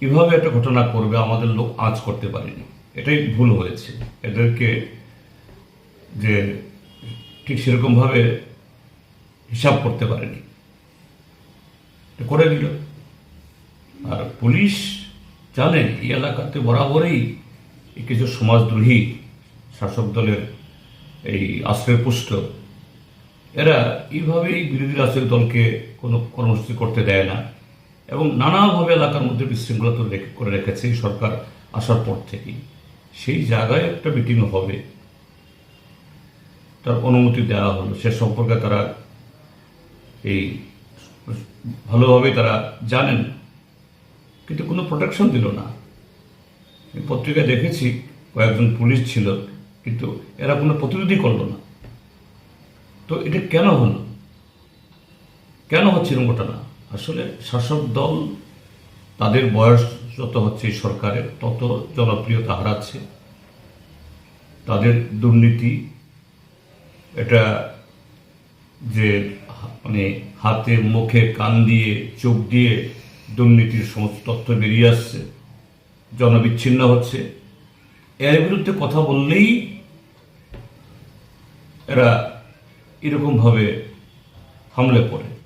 এভাবে একটা ঘটনা করবে আমাদের লোক আঁচ করতে পারেনি। এটাই ভুল হয়েছে। এদেরকে যে ঠিক সেরকমভাবে হিসাব করতে পারেনি, করে দিল। আর পুলিশ জানে এই এলাকাতে বরাবরই কিছু সমাজদ্রোহী শাসক দলের এই আশ্রয়পুষ্ট, এরা এইভাবেই বিরোধী রাজনৈতিক দলকে কোনো কর্মসূচি করতে দেয় না এবং নানাভাবে এলাকার মধ্যে বিশৃঙ্খলা তো করে রেখেছে এই সরকার আসার পর থেকেই। সেই জায়গায় একটা মিটিং হবে, তার অনুমতি দেওয়া হলো, সে সম্পর্কে তারা এই ভালোভাবে তারা জানেন, কিন্তু কোনো প্রোটেকশন দিল না। পত্রিকায় দেখেছি কয়েকজন পুলিশ ছিল, কিন্তু এরা কোনো প্রতিরোধই করলো না। তো এটা কেন হলো, কেন হচ্ছে এরকম ঘটনা? আসলে শাসক দল তাদের বয়স যত হচ্ছে এই সরকারের, তত জনপ্রিয়তা হারাচ্ছে। তাদের দুর্নীতি, এটা যে মানে হাতে মুখে কান দিয়ে চোখ দিয়ে দুর্নীতির সমস্ত তথ্য বেরিয়ে আসছে, জনবিচ্ছিন্ন হচ্ছে, এর বিরুদ্ধে কথা বললেই এরা এরকমভাবে হামলে পড়ে।